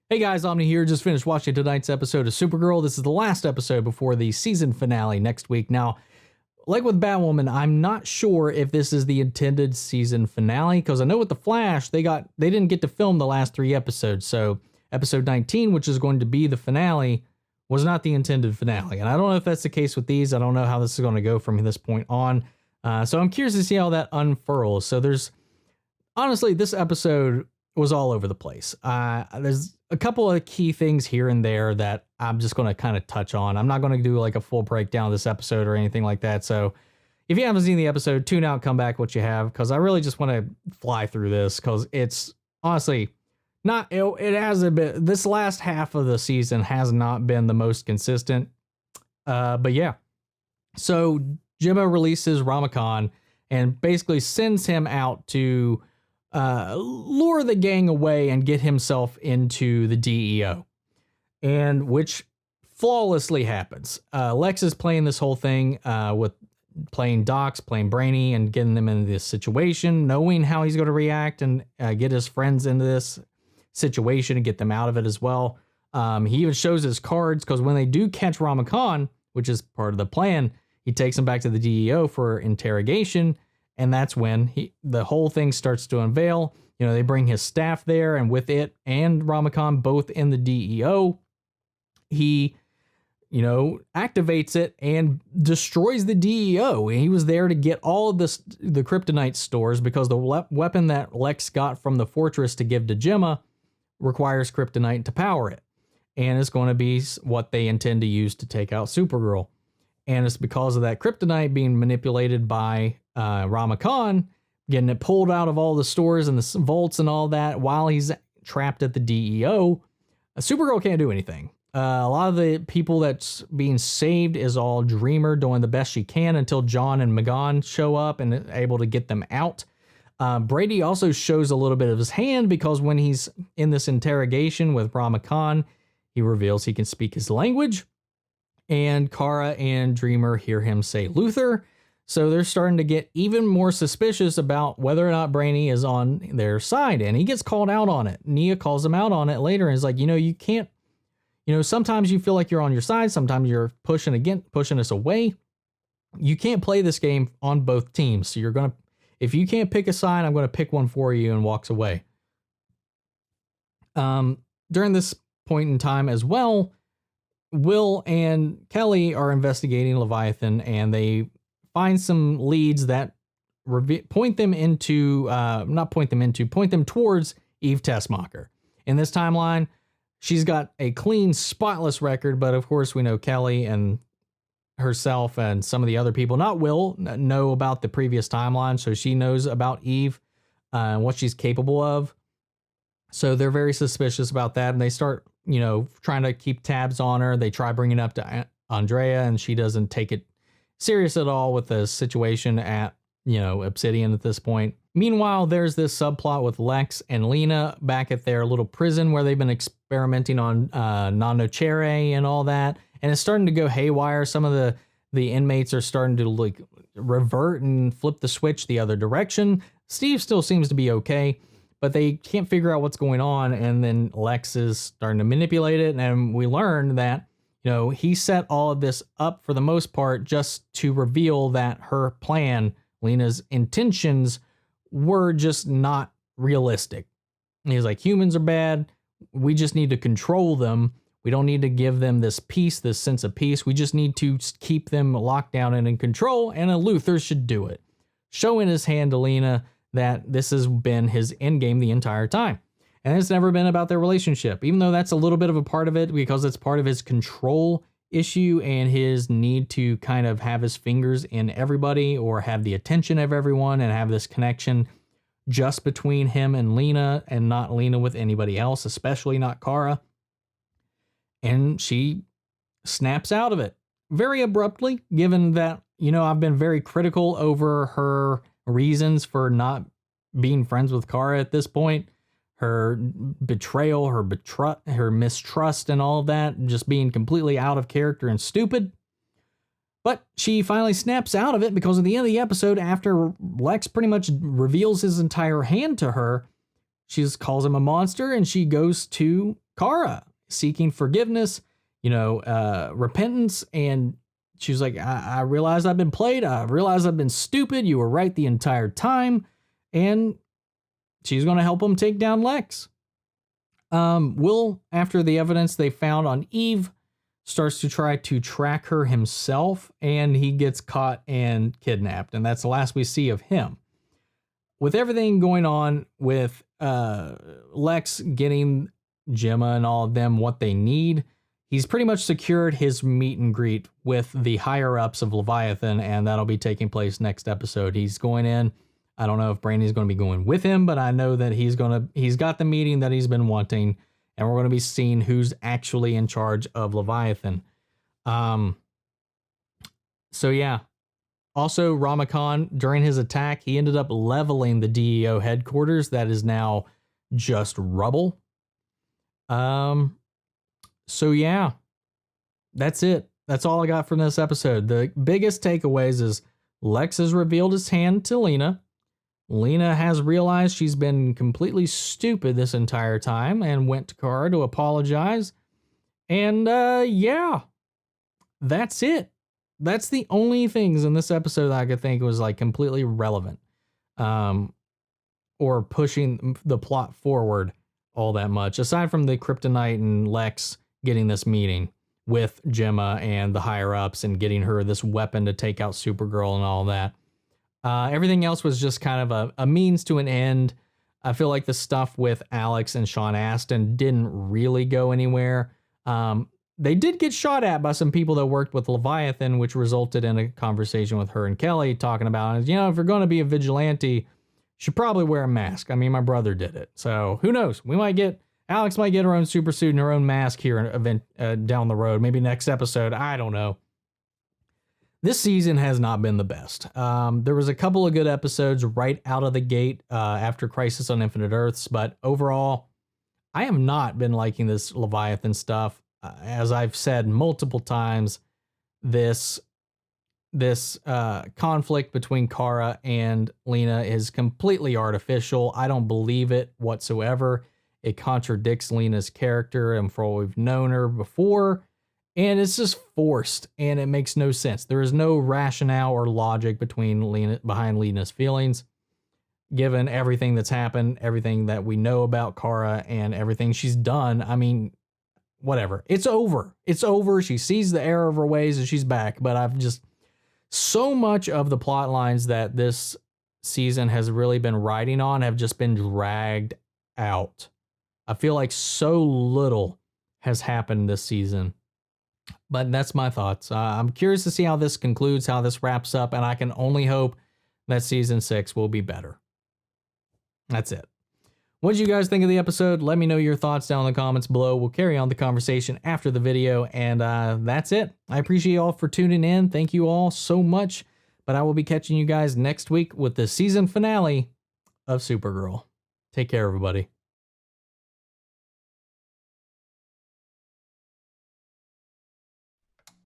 Hey guys, Omni here. Just finished watching tonight's episode of Supergirl. This is the last episode before the season finale next week. Now, like with Batwoman, I'm not sure if this is the intended season finale because I know with the Flash, they didn't get to film the last 3 episodes. So episode 19, which is going to be the finale, was not the intended finale. And I don't know if that's the case with these. I don't know how this is going to go from this point on. So I'm curious to see how that unfurls. So honestly, this episode was all over the place. There's a couple of key things here and there that I'm just going to kind of touch on. I'm not going to do like a full breakdown of this episode or anything like that. So if you haven't seen the episode, tune out, come back what you have, because I really just want to fly through this because it's honestly not, it has a bit, this last half of the season has not been the most consistent. But yeah. So Jimbo releases Ramakan and basically sends him out to lure the gang away and get himself into the DEO, and which flawlessly happens. Lex is playing this whole thing with playing Docs, playing Brainy, and getting them into this situation, knowing how he's going to react and get his friends into this situation and get them out of it as well. He even shows his cards because when they do catch Ramakan, which is part of the plan, he takes him back to the DEO for interrogation. And that's when the whole thing starts to unveil. You know, they bring his staff there, and with it and Ramakan both in the DEO, he, activates it and destroys the DEO. He was there to get all of the kryptonite stores because the weapon that Lex got from the fortress to give to Gemma requires kryptonite to power it. And it's going to be what they intend to use to take out Supergirl. And it's because of that kryptonite being manipulated by Ramakan, getting it pulled out of all the stores and the vaults and all that while he's trapped at the DEO. Supergirl can't do anything. A lot of the people that's being saved is all Dreamer doing the best she can until John and Magan show up and able to get them out. Brady also shows a little bit of his hand because when he's in this interrogation with Ramakan, he reveals he can speak his language. And Kara and Dreamer hear him say Luther. So they're starting to get even more suspicious about whether or not Brainy is on their side. And he gets called out on it. Nia calls him out on it later and is like, you can't, sometimes you feel like you're on your side. Sometimes you're pushing us away. You can't play this game on both teams. So if you can't pick a side, I'm going to pick one for you, and walks away. During this point in time as well, Will and Kelly are investigating Leviathan, and they find some leads that point them towards Eve Tessmacher. In this timeline, she's got a clean, spotless record, but of course we know Kelly and herself and some of the other people, not Will, know about the previous timeline, so she knows about Eve and what she's capable of. So they're very suspicious about that, and they start, trying to keep tabs on her. They try bringing it up to Andrea, and she doesn't take it serious at all with the situation at, Obsidian at this point. Meanwhile, there's this subplot with Lex and Lena back at their little prison where they've been experimenting on Nanochere and all that. And it's starting to go haywire. Some of the inmates are starting to revert and flip the switch the other direction. Steve still seems to be okay, but they can't figure out what's going on. And then Lex is starting to manipulate it. And we learn that, he set all of this up for the most part just to reveal that her plan, Lena's intentions, were just not realistic. And he's like, humans are bad. We just need to control them. We don't need to give them this peace, this sense of peace. We just need to keep them locked down and in control. And a Luthor should do it. Showing his hand to Lena that this has been his endgame the entire time. And it's never been about their relationship, even though that's a little bit of a part of it because it's part of his control issue and his need to kind of have his fingers in everybody or have the attention of everyone and have this connection just between him and Lena and not Lena with anybody else, especially not Kara. And she snaps out of it very abruptly, given that, I've been very critical over her reasons for not being friends with Kara at this point. Her betrayal, her mistrust and all of that, just being completely out of character and stupid. But she finally snaps out of it because at the end of the episode, after Lex pretty much reveals his entire hand to her, she just calls him a monster and she goes to Kara seeking forgiveness, repentance. And she was like, I realize I've been played. I realize I've been stupid. You were right the entire time. And she's going to help him take down Lex. Will, after the evidence they found on Eve, starts to try to track her himself, and he gets caught and kidnapped. And that's the last we see of him. With everything going on with Lex getting Gemma and all of them what they need, he's pretty much secured his meet and greet with the higher ups of Leviathan, and that'll be taking place next episode. He's going in. I don't know if Brandy's going to be going with him, but I know that he's got the meeting that he's been wanting, and we're going to be seeing who's actually in charge of Leviathan. So yeah. Also, Ramakan, during his attack, he ended up leveling the DEO headquarters that is now just rubble. So yeah, that's it. That's all I got from this episode. The biggest takeaways is Lex has revealed his hand to Lena. Lena has realized she's been completely stupid this entire time and went to Kara to apologize. And yeah, that's it. That's the only things in this episode that I could think was like completely relevant, or pushing the plot forward all that much, aside from the Kryptonite and Lex getting this meeting with Gemma and the higher ups and getting her this weapon to take out Supergirl and all that. Everything else was just kind of a means to an end. I feel like the stuff with Alex and Sean Astin didn't really go anywhere. They did get shot at by some people that worked with Leviathan, which resulted in a conversation with her and Kelly talking about, if you're going to be a vigilante, you should probably wear a mask. I mean, my brother did it. So who knows? Alex might get her own super suit and her own mask here down the road. Maybe next episode. I don't know. This season has not been the best. There was a couple of good episodes right out of the gate after Crisis on Infinite Earths, but overall, I have not been liking this Leviathan stuff. As I've said multiple times, this conflict between Kara and Lena is completely artificial. I don't believe it whatsoever. It contradicts Lena's character and for what we've known her before, and it's just forced and it makes no sense. There is no rationale or logic behind Lena's feelings, given everything that's happened, everything that we know about Kara and everything she's done. I mean, whatever. It's over. It's over. She sees the error of her ways and she's back. But so much of the plot lines that this season has really been riding on have just been dragged out. I feel like so little has happened this season. But that's my thoughts. I'm curious to see how this concludes, how this wraps up, and I can only hope that season 6 will be better. That's it. What did you guys think of the episode? Let me know your thoughts down in the comments below. We'll carry on the conversation after the video, and that's it. I appreciate you all for tuning in. Thank you all so much, but I will be catching you guys next week with the season finale of Supergirl. Take care, everybody.